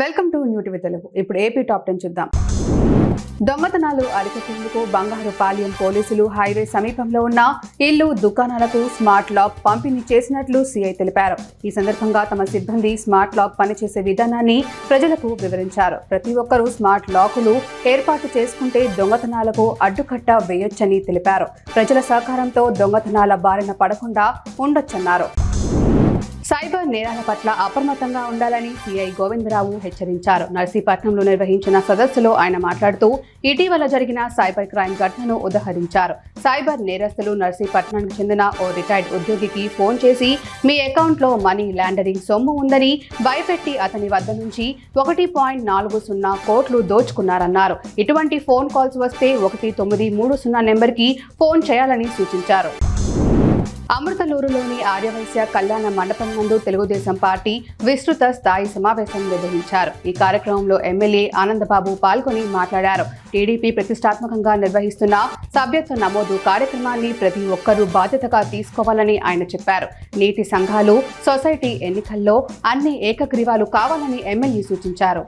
Welcome to new TV Telugu. ఇప్పుడు AP top 10 చూద్దాం. దొంగతనాలు అరికట్టేందుకు బంగారుపాలెం పోలీసులు హైవే సమీపంలో ఉన్న ఇల్లు, దుకాణాలకు స్మార్ట్ లాక్ పంపిణీ చేసినట్లు సీఐ తెలిపారు. ఈ సందర్భంగా తమ సిబ్బంది స్మార్ట్ లాక్ పనిచేసే విధానాన్ని ప్రజలకు వివరించారు. ప్రతి ఒక్కరూ స్మార్ట్ లాకులు ఏర్పాటు చేసుకుంటే దొంగతనాలకు అడ్డుకట్ట వేయొచ్చని తెలిపారు. ప్రజల సహకారంతో దొంగతనాల బారిన పడకుండా ఉండొచ్చన్నారు. సైబర్ నేరాల పట్ల అప్రమత్తంగా ఉండాలని సీఐ గోవిందరావు హెచ్చరించారు. నర్సీపట్నంలో నిర్వహించిన సదస్సులో ఆయన మాట్లాడుతూ ఇటీవల జరిగిన సైబర్ క్రైమ్ ఘటనను ఉదహరించారు. సైబర్ నేరస్తులు నర్సీపట్నానికి చెందిన ఓ రిటైర్డ్ ఉద్యోగికి ఫోన్ చేసి మీ అకౌంట్లో మనీ లాండరింగ్ సొమ్ము ఉందని భయపెట్టి అతని వద్ద నుంచి 1.40 కోట్లు దోచుకున్నారన్నారు. ఇటువంటి ఫోన్ కాల్స్ వస్తే 1930 నెంబర్కి ఫోన్ చేయాలని సూచించారు. అమృతలూరులోని ఆర్యవైశ్య కళ్యాణ మండపం నందు తెలుగుదేశం పార్టీ విస్తృత స్థాయి సమావేశం నిర్వహించారు. ఈ కార్యక్రమంలో ఎమ్మెల్యే ఆనందబాబు పాల్గొని మాట్లాడారు. టీడీపీ ప్రతిష్టాత్మకంగా నిర్వహిస్తున్న సభ్యత్వ నమోదు కార్యక్రమాన్ని ప్రతి ఒక్కరూ బాధ్యతగా తీసుకోవాలని ఆయన చెప్పారు. నీటి సంఘాలు, సొసైటీ ఎన్నికల్లో అన్ని ఏకగ్రీవాలు కావాలని ఎమ్మెల్యే సూచించారు.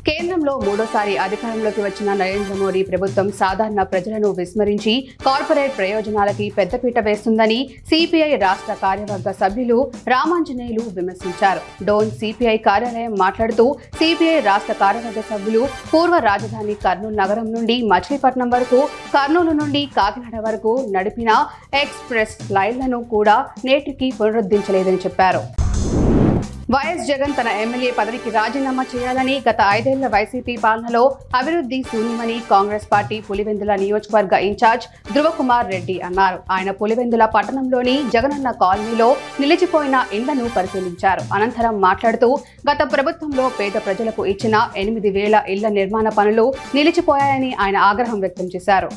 కేంద్రంలో మూడోసారి అధికారంలోకి వచ్చిన నరేంద్ర మోడీ ప్రభుత్వం సాధారణ ప్రజలను విస్మరించి కార్పొరేట్ ప్రయోజనాలకి పెద్దపీట వేస్తుందని సిపిఐ రాష్ట్ర కార్యవర్గ సభ్యులు రామాంజనేయులు విమర్శించారు. డోన్ సిపిఐ కార్యాలయం మాట్లాడుతూ సిపిఐ రాష్ట్ర కార్యవర్గ సభ్యులు పూర్వ రాజధాని కర్నూలు నగరం నుండి మచిలీపట్నం వరకు, కర్నూలు నుండి కాకినాడ వరకు నడిపిన ఎక్స్ప్రెస్ లైన్లను కూడా నేటికి పునరుద్ధరించలేదని చెప్పారు. వైఎస్ జగన్ తన ఎమ్మెల్యే పదవికి రాజీనామా చేయాలని, గత 5 ఏళ్ల వైసీపీ పాలనలో అభివృద్ధి శూన్యమని కాంగ్రెస్ పార్టీ పులివెందుల నియోజకవర్గ ఇన్ఛార్జ్ ధృవకుమార్ రెడ్డి అన్నారు. ఆయన పులివెందుల పట్టణంలోని జగనన్న కాలనీలో నిలిచిపోయిన ఇళ్లను పరిశీలించారు. అనంతరం మాట్లాడుతూ గత ప్రభుత్వంలో పేద ప్రజలకు ఇచ్చిన 8,000 ఇళ్ల నిర్మాణ పనులు నిలిచిపోయాయని ఆయన ఆగ్రహం వ్యక్తం చేశారు.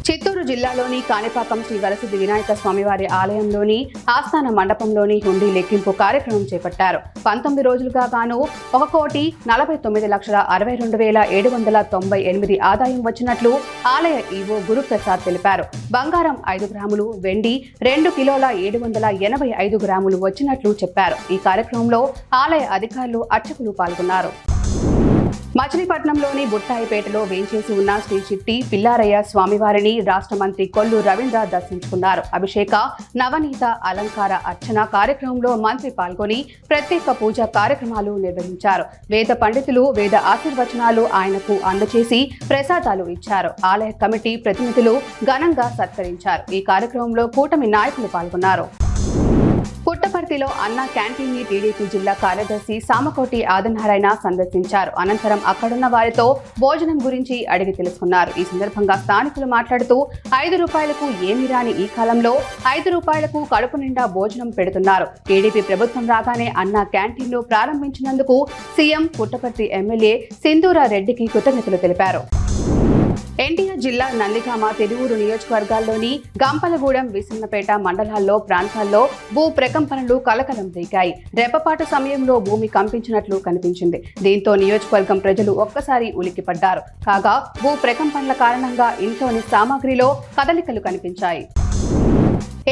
చిత్తూరు జిల్లాలోని కాణిపాకం శ్రీ వరసిద్ధి వినాయక స్వామివారి ఆలయంలోని ఆస్థాన మండపంలోని హుండీ లెక్కింపు కార్యక్రమం చేపట్టారు. 19 రోజులుగా గాను 1,49,62,798 ఆదాయం వచ్చినట్లు ఆలయ ఈవో గురుప్రసాద్ తెలిపారు. బంగారం 5 గ్రాములు, వెండి 2 కిలోల 785 గ్రాములు వచ్చినట్లు చెప్పారు. ఈ కార్యక్రమంలో ఆలయ అధికారులు, అర్చకులు పాల్గొన్నారు. మచిలీపట్నంలోని బుట్టాయిపేటలో వేంచేసి ఉన్న శ్రీ చిట్టి పిల్లారయ్య స్వామివారిని రాష్ట్ర మంత్రి కొల్లు రవీంద్ర దర్శించుకున్నారు. అభిషేక, నవనీత, అలంకార, అర్చన కార్యక్రమంలో మంత్రి పాల్గొని ప్రత్యేక పూజా కార్యక్రమాలు నిర్వహించారు. వేద పండితులు వేద ఆశీర్వచనాలు ఆయనకు అందచేసి ప్రసాదాలు ఇచ్చారు. ఆలయ కమిటీ ప్రతినిధులు ఘనంగా సత్కరించారు. ఈ కార్యక్రమంలో కూటమి నాయకులు పాల్గొన్నారు. పుట్టపర్తిలో అన్న క్యాంటీన్ ని టీడీపీ జిల్లా కార్యదర్శి సామకోటి ఆదినారాయణ సందర్శించారు. అనంతరం అక్కడున్న వారితో భోజనం గురించి అడిగి తెలుసుకున్నారు. ఈ సందర్భంగా స్థానికులు మాట్లాడుతూ 5 రూపాయలకు ఏమీ రాని ఈ కాలంలో 5 రూపాయలకు కడుపు నిండా భోజనం పెడుతున్నారు. టీడీపీ ప్రభుత్వం రాగానే అన్న క్యాంటీన్ ను ప్రారంభించినందుకు సీఎం, పుట్టపర్తి ఎమ్మెల్యే సింధూర రెడ్డికి కృతజ్ఞతలు తెలిపారు. ఎన్టీఆర్ జిల్లా నందిగామ, తిరువూరు నియోజకవర్గాల్లోని గంపలగూడెం, విసన్నపేట మండలాల్లో ప్రాంతాల్లో భూ ప్రకంపనలు కలకలం రేగాయి. రెప్పపాటు సమయంలో భూమి కంపించినట్లు కనిపించింది. దీంతో నియోజకవర్గం ప్రజలు ఒక్కసారి ఉలిక్కిపడ్డారు. కాగా భూ ప్రకంపనల కారణంగా ఇంట్లోని సామాగ్రిలో కదలికలు కనిపించాయి.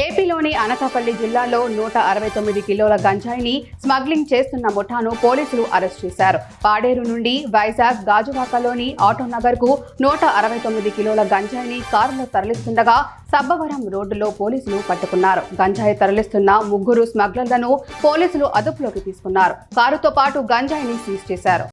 ఏపీలోని అనకాపల్లి జిల్లాలో 169 కిలోల గంజాయిని స్మగ్లింగ్ చేస్తున్న ముఠాను పోలీసులు అరెస్ట్ చేశారు. పాడేరు నుండి వైజాగ్ గాజువాకలోని ఆటోనగర్ కు 169 కిలోల గంజాయిని కారులో తరలిస్తుండగా సబ్బవరం రోడ్డులో పోలీసులు పట్టుకున్నారు. గంజాయి తరలిస్తున్న 3 స్మగ్లర్లను పోలీసులు అదుపులోకి తీసుకున్నారు. కారుతో పాటు గంజాయిని సీజ్ చేశారు.